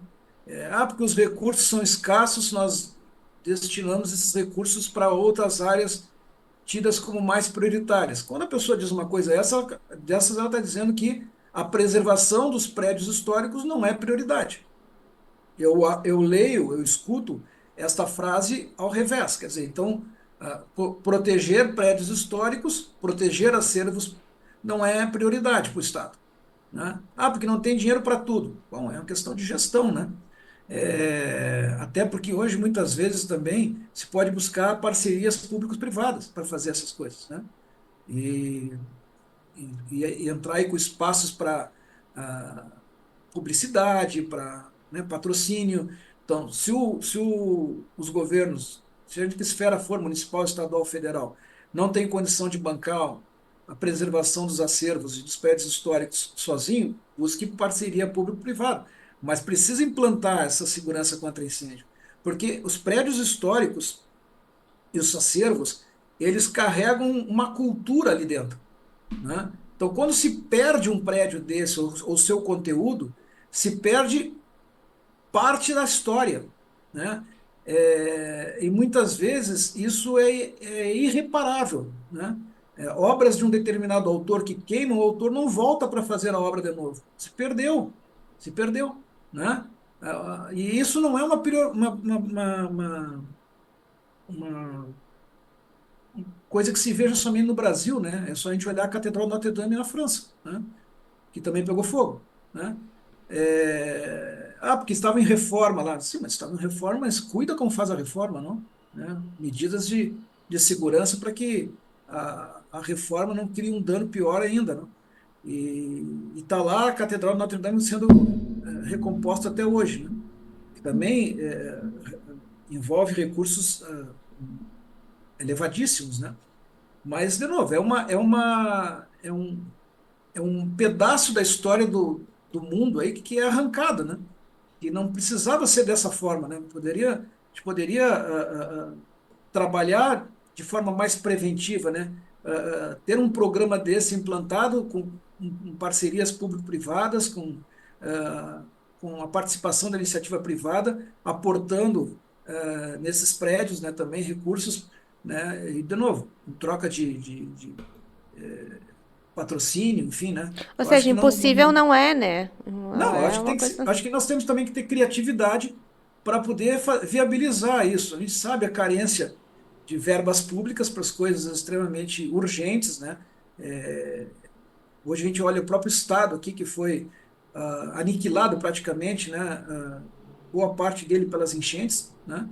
Speaker 1: Porque os recursos são escassos, nós destinamos esses recursos para outras áreas tidas como mais prioritárias. Quando a pessoa diz uma coisa dessas, ela está dizendo que a preservação dos prédios históricos não é prioridade. Eu leio, eu escuto esta frase ao revés, quer dizer, então, proteger prédios históricos, proteger acervos, não é prioridade para o Estado, né? Porque não tem dinheiro para tudo. Bom, é uma questão de gestão, né? Até porque hoje, muitas vezes, também se pode buscar parcerias público-privadas para fazer essas coisas, né? E, e entrar aí com espaços para publicidade, para, né, patrocínio. Então, os governos, seja de que esfera for, municipal, estadual, federal, não tem condição de bancar a preservação dos acervos e dos prédios históricos sozinho, busque parceria público-privada. Mas precisa implantar essa segurança contra incêndio, porque os prédios históricos e os acervos, eles carregam uma cultura ali dentro, né? Então, quando se perde um prédio desse, ou seu conteúdo, se perde parte da história, né? E muitas vezes isso é irreparável, né? Obras de um determinado autor que queimam, o autor não volta para fazer a obra de novo. Se perdeu, né? E isso não é uma coisa que se veja somente no Brasil, né? É só a gente olhar a Catedral de Notre Dame na França, né? Que também pegou fogo, né? Porque estava em reforma lá. Sim, mas estava em reforma, mas cuida como faz a reforma, não? Né? Medidas de segurança para que a reforma não crie um dano pior ainda, não? E está lá a Catedral de Notre Dame sendo recomposta até hoje, né? Que também envolve recursos elevadíssimos, né? Mas, de novo, é um pedaço da história do mundo aí que é arrancado, né? Que não precisava ser dessa forma, né? A gente poderia trabalhar de forma mais preventiva, né? Ter um programa desse implantado com parcerias público-privadas, com a participação da iniciativa privada, aportando nesses prédios, né, também recursos, né? E, de novo, em troca de patrocínio, enfim, né?
Speaker 2: Ou
Speaker 1: Eu acho
Speaker 2: seja,
Speaker 1: que
Speaker 2: impossível não é, né? Não
Speaker 1: não, eu
Speaker 2: é
Speaker 1: acho que
Speaker 2: uma coisa.
Speaker 1: acho que nós temos também que ter criatividade para poder viabilizar isso. A gente sabe a carência de verbas públicas para as coisas extremamente urgentes, né? É, hoje a gente olha o próprio Estado aqui, que foi aniquilado praticamente, né? Boa parte dele pelas enchentes, né?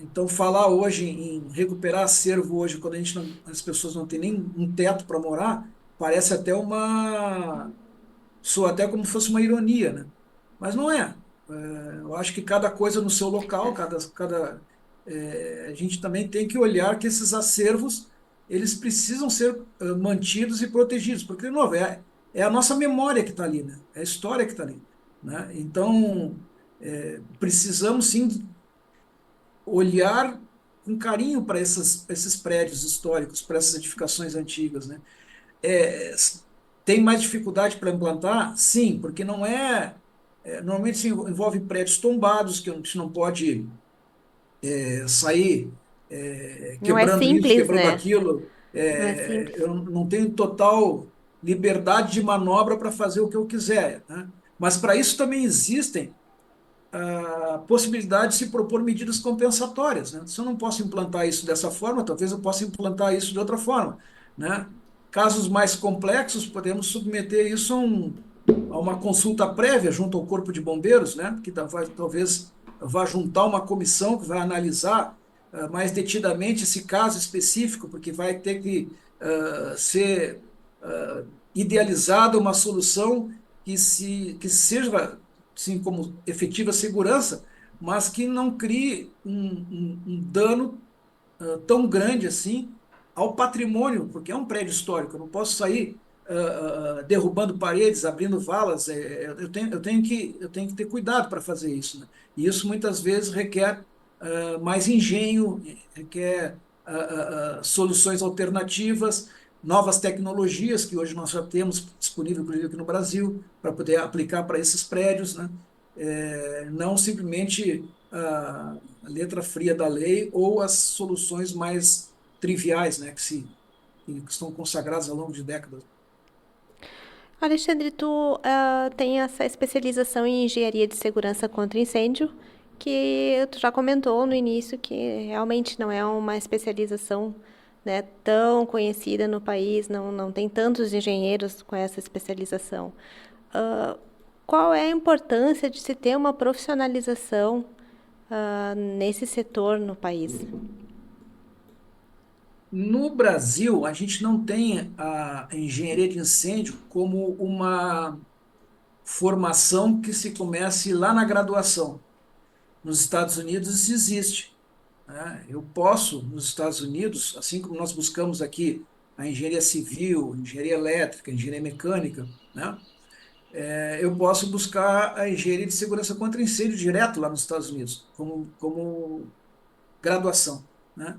Speaker 1: Então, falar hoje em recuperar acervo hoje, quando as pessoas não têm nem um teto para morar, parece até soa até como se fosse uma ironia, né? Mas não é. Eu acho que cada coisa no seu local, a gente também tem que olhar que esses acervos eles precisam ser mantidos e protegidos, porque, de novo, é a nossa memória que está ali, né? É a história que está ali, né? Então, precisamos sim olhar com carinho para esses prédios históricos, para essas edificações antigas, né? É, tem mais dificuldade para implantar? Sim, porque não normalmente se envolve prédios tombados, que a gente não pode sair
Speaker 2: Não é
Speaker 1: quebrando isso,
Speaker 2: simples,
Speaker 1: quebrando
Speaker 2: né?
Speaker 1: aquilo.
Speaker 2: Não é simples.
Speaker 1: Eu não tenho total liberdade de manobra para fazer o que eu quiser, né? Mas para isso também existem a possibilidade de se propor medidas compensatórias, né? Se eu não posso implantar isso dessa forma, talvez eu possa implantar isso de outra forma, né? Casos mais complexos, podemos submeter isso a uma consulta prévia junto ao Corpo de Bombeiros, né? Que talvez vá juntar uma comissão que vai analisar mais detidamente esse caso específico, porque vai ter que ser idealizada uma solução que seja, sim, como efetiva segurança, mas que não crie um dano tão grande assim ao patrimônio, porque é um prédio histórico, eu não posso sair derrubando paredes, abrindo valas, eu tenho que ter cuidado para fazer isso, né? E isso muitas vezes requer mais engenho, requer soluções alternativas, novas tecnologias que hoje nós já temos disponível, inclusive aqui no Brasil, para poder aplicar para esses prédios, né? Não simplesmente a letra fria da lei ou as soluções mais triviais, né, que estão consagradas ao longo de décadas.
Speaker 2: Alexandre, tu tem essa especialização em engenharia de segurança contra incêndio, que tu já comentou no início que realmente não é uma especialização, né, tão conhecida no país, não tem tantos engenheiros com essa especialização. Ah, qual é a importância de se ter uma profissionalização nesse setor no país?
Speaker 1: No Brasil, a gente não tem a engenharia de incêndio como uma formação que se comece lá na graduação. Nos Estados Unidos isso existe, né? Eu posso, nos Estados Unidos, assim como nós buscamos aqui a engenharia civil, engenharia elétrica, engenharia mecânica, né? Eu posso buscar a engenharia de segurança contra incêndio direto lá nos Estados Unidos, como graduação, né?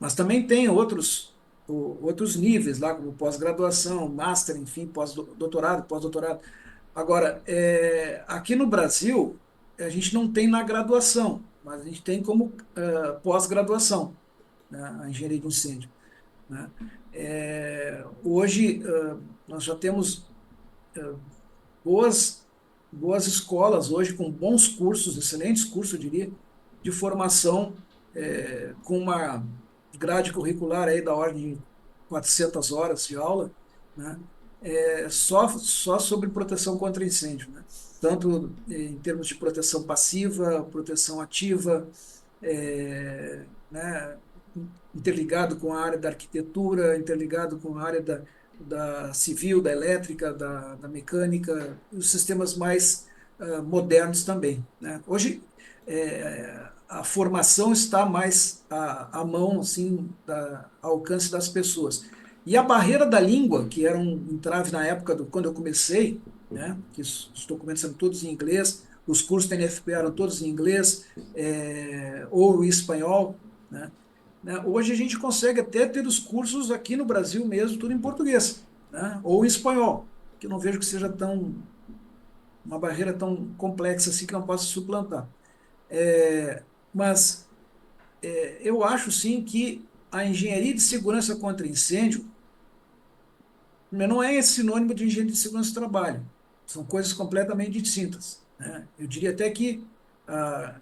Speaker 1: Mas também tem outros níveis lá, como pós-graduação, master, enfim, pós-doutorado, pós-doutorado. Agora, aqui no Brasil, a gente não tem na graduação, mas a gente tem como pós-graduação, né, a engenharia de incêndio, né? Hoje, nós já temos boas, boas escolas hoje com bons cursos, excelentes cursos, eu diria, de formação, com uma grade curricular aí da ordem de 400 horas de aula, né? Só sobre proteção contra incêndio, né? Tanto em termos de proteção passiva, proteção ativa, né? interligado com a área da arquitetura, interligado com a área da civil, da elétrica, da mecânica, os sistemas mais modernos também, né? Hoje, a formação está mais à mão, assim, ao alcance das pessoas. E a barreira da língua, que era um entrave na época quando eu comecei, né, que os documentos eram todos em inglês, os cursos da NFP eram todos em inglês, ou em espanhol, né? Hoje a gente consegue até ter os cursos aqui no Brasil mesmo, tudo em português, né? Ou em espanhol, que eu não vejo que seja uma barreira tão complexa assim que não possa suplantar. Mas eu acho sim que a engenharia de segurança contra incêndio não é sinônimo de engenharia de segurança do trabalho. São coisas completamente distintas, né? Eu diria até que ah,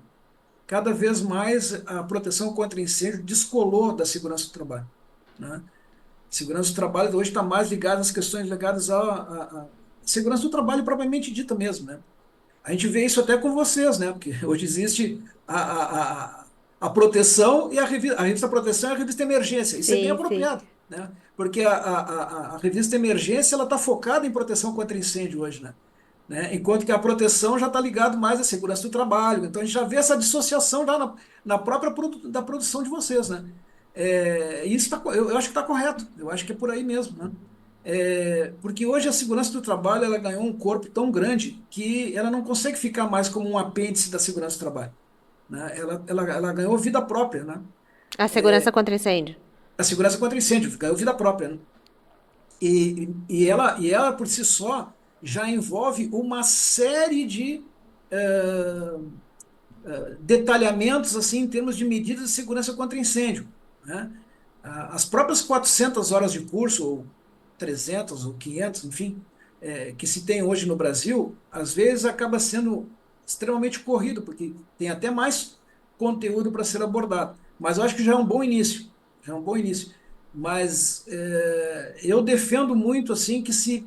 Speaker 1: cada vez mais a proteção contra incêndio descolou da segurança do trabalho, né? Segurança do trabalho hoje está mais ligada às questões ligadas à segurança do trabalho propriamente dita mesmo, né? A gente vê isso até com vocês, né? Porque hoje existe a proteção e a revista proteção e a revista emergência. Isso é bem
Speaker 2: Sim, sim.
Speaker 1: apropriado, né? Porque a revista emergência ela está focada em proteção contra incêndio hoje, né? Enquanto que a proteção já está ligado mais à segurança do trabalho. Então a gente já vê essa dissociação já na própria da produção de vocês, né? Isso eu acho que está correto. Eu acho que é por aí mesmo, né? Porque hoje a segurança do trabalho ela ganhou um corpo tão grande que ela não consegue ficar mais como um apêndice da segurança do trabalho, né? Ela ganhou vida própria, né?
Speaker 2: A segurança contra incêndio.
Speaker 1: A segurança contra incêndio ganhou vida própria, né? E ela por si só já envolve uma série de detalhamentos assim em termos de medidas de segurança contra incêndio, né? As próprias 400 horas de curso, ou 300 ou 500, enfim, que se tem hoje no Brasil, às vezes acaba sendo extremamente corrido, porque tem até mais conteúdo para ser abordado. Mas eu acho que já é um bom início, já é um bom início. Mas eu defendo muito assim que se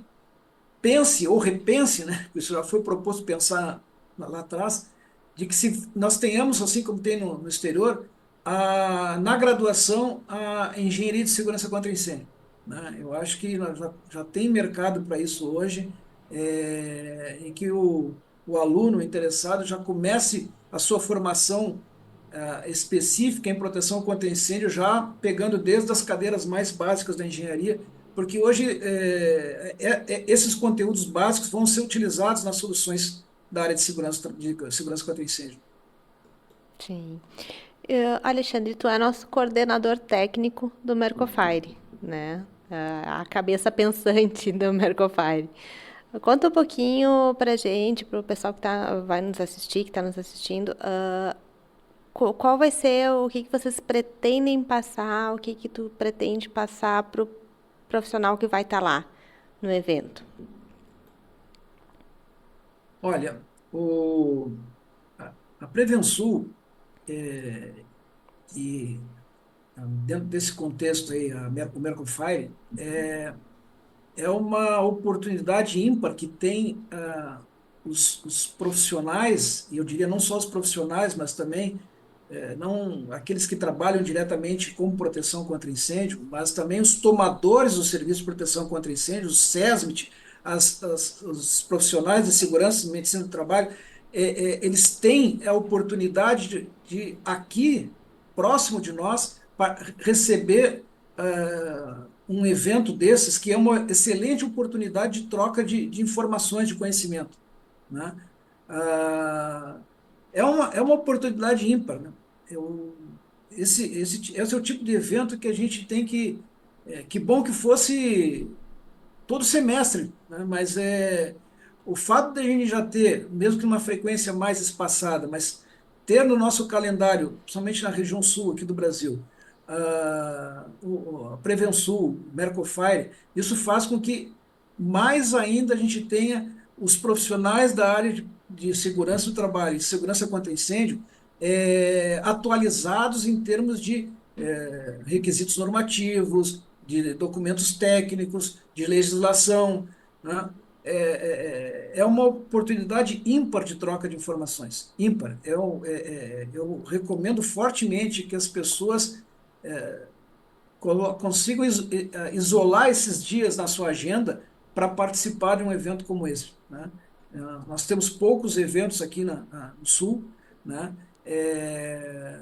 Speaker 1: pense ou repense, né? Isso já foi proposto pensar lá atrás, de que se nós tenhamos, assim como tem no exterior, na graduação, a engenharia de segurança contra incêndio, né? Eu acho que nós já tem mercado para isso hoje, em que o aluno interessado já comece a sua formação específica em proteção contra incêndio, já pegando desde as cadeiras mais básicas da engenharia, porque hoje esses conteúdos básicos vão ser utilizados nas soluções da área de segurança contra incêndio.
Speaker 2: Sim. Alexandre, tu é nosso coordenador técnico do Mercofire, né? A cabeça pensante do Mercofire. Conta um pouquinho pra gente, pro pessoal que vai nos assistir, que está nos assistindo, qual vai ser, o que vocês pretendem passar, o que tu pretende passar pro profissional que vai estar lá no evento?
Speaker 1: Olha, a Prevensul, e dentro desse contexto aí, o Mercofire, é uma oportunidade ímpar que tem os profissionais, e eu diria não só os profissionais, mas também não aqueles que trabalham diretamente com proteção contra incêndio, mas também os tomadores do serviço de proteção contra incêndio, os SESMIT, os profissionais de segurança e medicina do trabalho, eles têm a oportunidade aqui, próximo de nós, receber um evento desses, que é uma excelente oportunidade de troca de informações, de conhecimento, né? Ah, é uma oportunidade ímpar, né? Esse é o tipo de evento que a gente tem que bom que fosse todo semestre, né? Mas o fato de a gente já ter, mesmo que uma frequência mais espaçada, mas ter no nosso calendário, principalmente na região sul aqui do Brasil, a Prevensul, Mercofire, isso faz com que mais ainda a gente tenha os profissionais da área de segurança do trabalho e segurança contra incêndio atualizados em termos de requisitos normativos, de documentos técnicos, de legislação, né? É uma oportunidade ímpar de troca de informações. Ímpar. Eu recomendo fortemente que as pessoas consigo isolar esses dias na sua agenda para participar de um evento como esse, né? Nós temos poucos eventos aqui no Sul, né? É,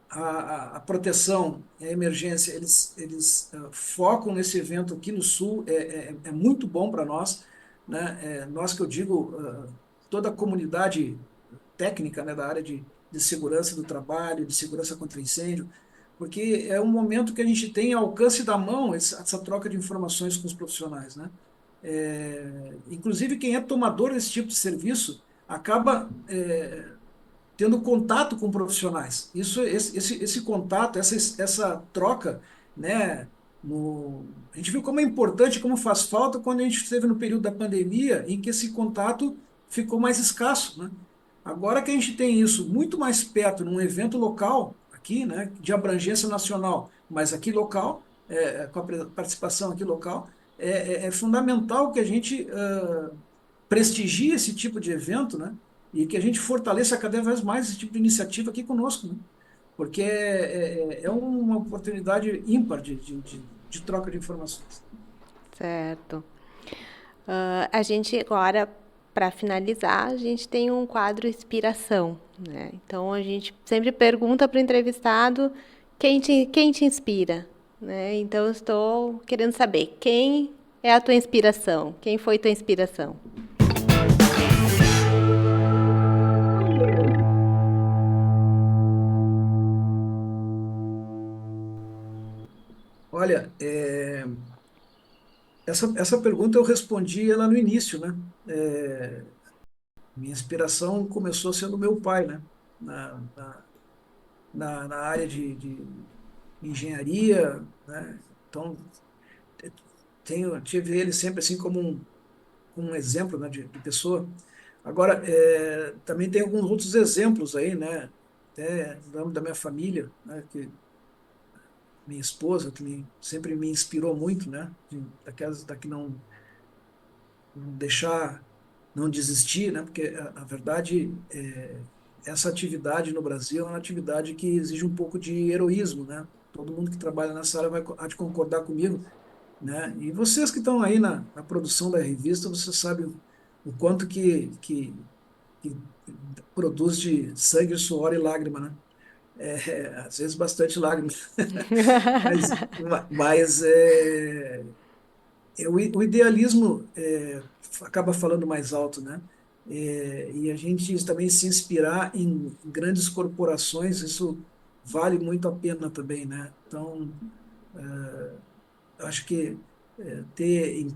Speaker 1: a proteção e a emergência, eles focam nesse evento aqui no Sul, é muito bom para nós, né? Nós que eu digo, toda a comunidade técnica, né, da área de segurança do trabalho, de segurança contra incêndio, porque é um momento que a gente tem ao alcance da mão essa troca de informações com os profissionais, né? Inclusive, quem é tomador desse tipo de serviço acaba tendo contato com profissionais. Esse contato, essa troca, né? A gente viu como é importante, como faz falta quando a gente esteve no período da pandemia, em que esse contato ficou mais escasso, né? Agora que a gente tem isso muito mais perto, num evento local, aqui, né, de abrangência nacional, mas aqui local, com a participação aqui local, é fundamental que a gente prestigie esse tipo de evento, né? E que a gente fortaleça cada vez mais esse tipo de iniciativa aqui conosco, né? Porque é uma oportunidade ímpar de troca de informações.
Speaker 2: Certo. A gente agora, para finalizar, a gente tem um quadro inspiração, né? Então a gente sempre pergunta para o entrevistado quem te inspira, né? Então eu estou querendo saber quem é a tua inspiração, quem foi tua inspiração?
Speaker 1: Olha, essa pergunta eu respondi ela no início, né? Minha inspiração começou sendo meu pai, né? Na, na, na área de engenharia, né? Então, tive ele sempre assim como um exemplo, né, de pessoa. Agora, também tem alguns outros exemplos aí, né? Até no âmbito da minha família, né? Que minha esposa, sempre me inspirou muito, né? Daquelas daqui não deixar, não desistir, né? Porque a verdade essa atividade no Brasil é uma atividade que exige um pouco de heroísmo, né? Todo mundo que trabalha nessa área há de concordar comigo, né? E vocês que estão aí na produção da revista, vocês sabem o quanto que produz de sangue, suor e lágrima, né? Às vezes bastante lágrimas, mas o idealismo acaba falando mais alto, né? E a gente também se inspirar em grandes corporações, isso vale muito a pena também, né? Então, eu acho que ter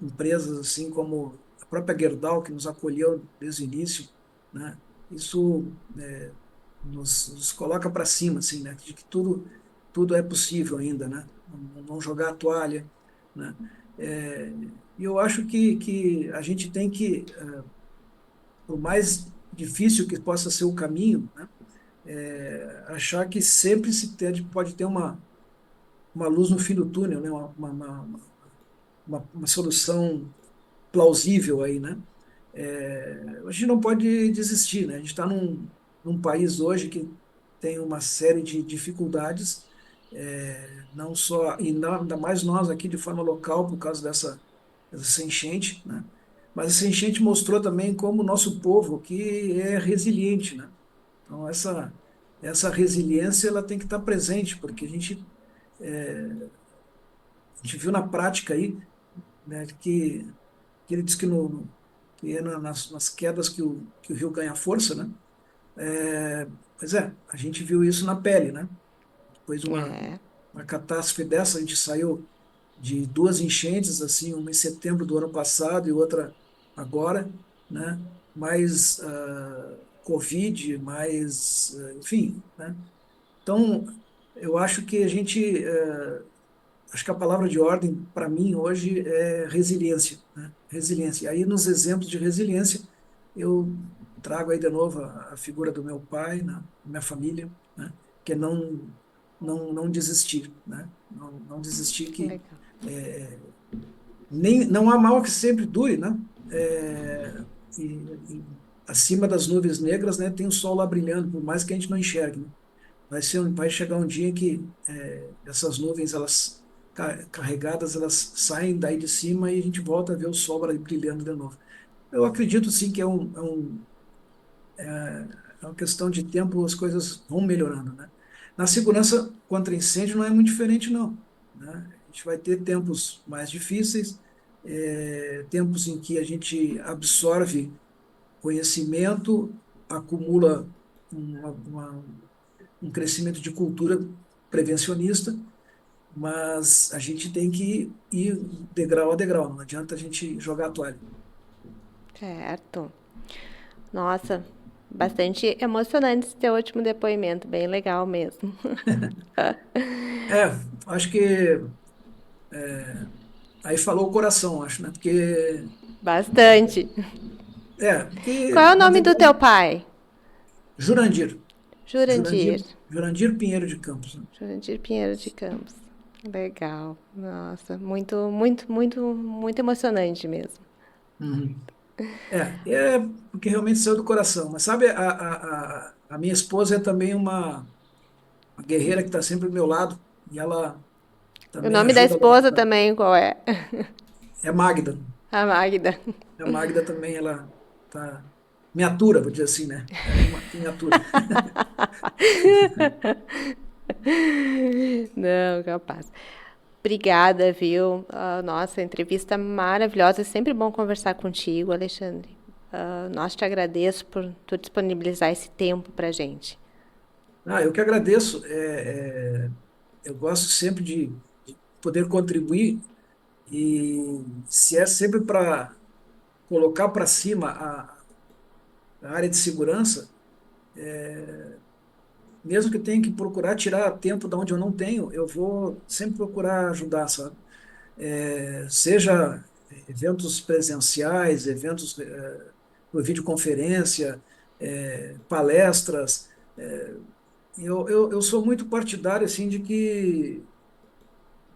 Speaker 1: empresas assim como a própria Gerdau, que nos acolheu desde o início, né? Isso nos coloca para cima, assim, né? De que tudo é possível ainda, né? Não jogar a toalha, né? É, e eu acho que a gente tem que, por mais difícil que possa ser o caminho, né? Achar que sempre pode ter uma luz no fim do túnel, né? Uma solução plausível aí, né? A gente não pode desistir, né? A gente está num país hoje que tem uma série de dificuldades, não só, ainda mais nós aqui de forma local, por causa dessa enchente, né? Mas essa enchente mostrou também como o nosso povo aqui é resiliente, né? Então, essa resiliência ela tem que estar presente, porque a gente viu na prática aí, né, que ele diz que, que é nas quedas que o rio ganha força, né? Pois a gente viu isso na pele, né? Depois de
Speaker 2: É.
Speaker 1: uma catástrofe dessa, a gente saiu de duas enchentes, assim, uma em setembro do ano passado e outra agora, né? Mais Covid, mais, enfim, né? Então, eu acho que acho que a palavra de ordem para mim hoje é resiliência, né? Resiliência. E aí, nos exemplos de resiliência, eu trago aí de novo a figura do meu pai, né? Minha família, né? Que é não desistir, né? Não desistir que
Speaker 2: Legal.
Speaker 1: nem não há mal que sempre dure, né? É, e acima das nuvens negras, né? Tem o sol lá brilhando, por mais que a gente não enxergue, né? Vai chegar um dia que essas nuvens, elas carregadas, elas saem daí de cima e a gente volta a ver o sol brilhando de novo. Eu acredito sim que é uma questão de tempo, as coisas vão melhorando, né? Na segurança contra incêndio não é muito diferente, não, né? A gente vai ter tempos mais difíceis, tempos em que a gente absorve conhecimento, acumula um crescimento de cultura prevencionista, mas a gente tem que ir degrau a degrau, não adianta a gente jogar a toalha.
Speaker 2: Certo. Nossa, bastante emocionante esse teu último depoimento, bem legal mesmo.
Speaker 1: É, acho que aí falou o coração, acho, né?
Speaker 2: Bastante.
Speaker 1: Porque,
Speaker 2: Qual é o
Speaker 1: na
Speaker 2: nome do teu
Speaker 1: verdade,
Speaker 2: pai?
Speaker 1: Jurandir,
Speaker 2: Jurandir.
Speaker 1: Jurandir, Jurandir Pinheiro de Campos, né?
Speaker 2: Jurandir Pinheiro de Campos. Legal. Nossa, muito, muito, muito, muito emocionante mesmo.
Speaker 1: Uhum. É porque realmente saiu do coração. Mas sabe, a minha esposa é também uma guerreira que está sempre do meu lado, e ela
Speaker 2: O
Speaker 1: também
Speaker 2: nome da
Speaker 1: ajuda lá.
Speaker 2: esposa também, qual é?
Speaker 1: É Magda.
Speaker 2: A Magda.
Speaker 1: A Magda também, ela tá, me atura, vou dizer assim, né? Ela que me atura.
Speaker 2: Não, capaz. Obrigada, viu? Nossa, entrevista maravilhosa. É sempre bom conversar contigo, Alexandre. Nossa, te agradeço por tu disponibilizar esse tempo pra gente.
Speaker 1: Eu que agradeço. Eu gosto sempre de poder contribuir e se é sempre para colocar para cima a área de segurança, mesmo que eu tenha que procurar tirar tempo de onde eu não tenho, eu vou sempre procurar ajudar, sabe? Seja eventos presenciais, eventos por videoconferência, palestras. Eu sou muito partidário assim de que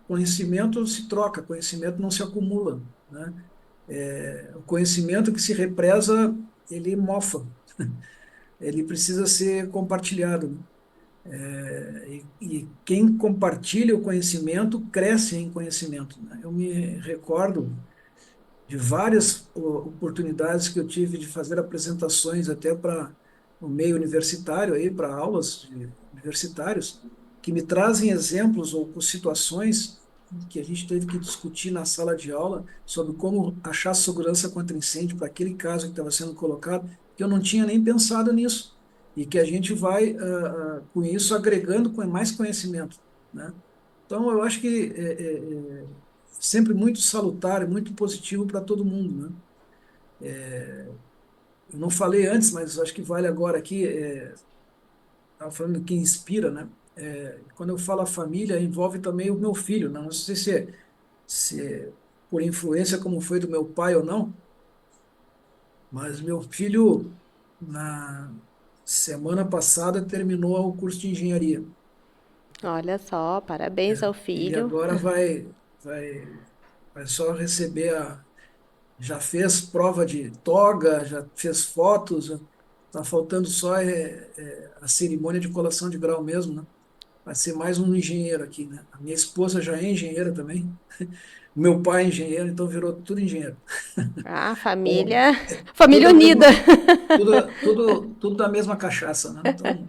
Speaker 1: conhecimento se troca, conhecimento não se acumula, né? O conhecimento que se represa, ele mofa, ele precisa ser compartilhado, né? E quem compartilha o conhecimento cresce em conhecimento, né? Eu me recordo de várias oportunidades que eu tive de fazer apresentações até para o meio universitário aí, para aulas de universitários, que me trazem exemplos ou situações que a gente teve que discutir na sala de aula sobre como achar segurança contra incêndio para aquele caso que estava sendo colocado, que eu não tinha nem pensado nisso, e que a gente vai, com isso, agregando com mais conhecimento, né? Então, eu acho que sempre muito salutar, muito positivo para todo mundo, né? Eu não falei antes, mas acho que vale agora aqui, estava falando que inspira, né? Quando eu falo a família, envolve também o meu filho, né? Não sei se é por influência como foi do meu pai ou não, mas meu filho, na semana passada, terminou o curso de engenharia.
Speaker 2: Olha só, parabéns ao
Speaker 1: Ele
Speaker 2: filho.
Speaker 1: agora vai só receber já fez prova de toga, já fez fotos, está faltando só a cerimônia de colação de grau mesmo, né? Vai ser mais um engenheiro aqui, né? A minha esposa já é engenheira também, meu pai é engenheiro, então virou tudo engenheiro.
Speaker 2: Ah,
Speaker 1: Então,
Speaker 2: família.
Speaker 1: tudo
Speaker 2: Família
Speaker 1: da
Speaker 2: unida.
Speaker 1: mesma, tudo da mesma cachaça, né? Então,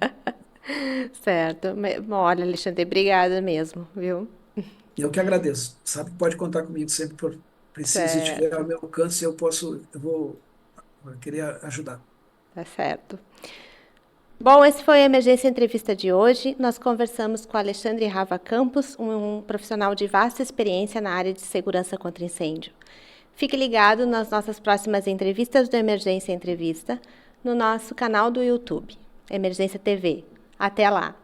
Speaker 2: Certo. Olha, Alexandre, obrigada mesmo, viu?
Speaker 1: eu que agradeço. Sabe que pode contar comigo sempre por preciso e tiver
Speaker 2: Certo.
Speaker 1: ao meu alcance, eu vou querer ajudar.
Speaker 2: Tá certo. Bom, esse foi a Emergência Entrevista de hoje. Nós conversamos com Alexandre Rava Campos, um profissional de vasta experiência na área de segurança contra incêndio. Fique ligado nas nossas próximas entrevistas do Emergência Entrevista no nosso canal do YouTube, Emergência TV. Até lá!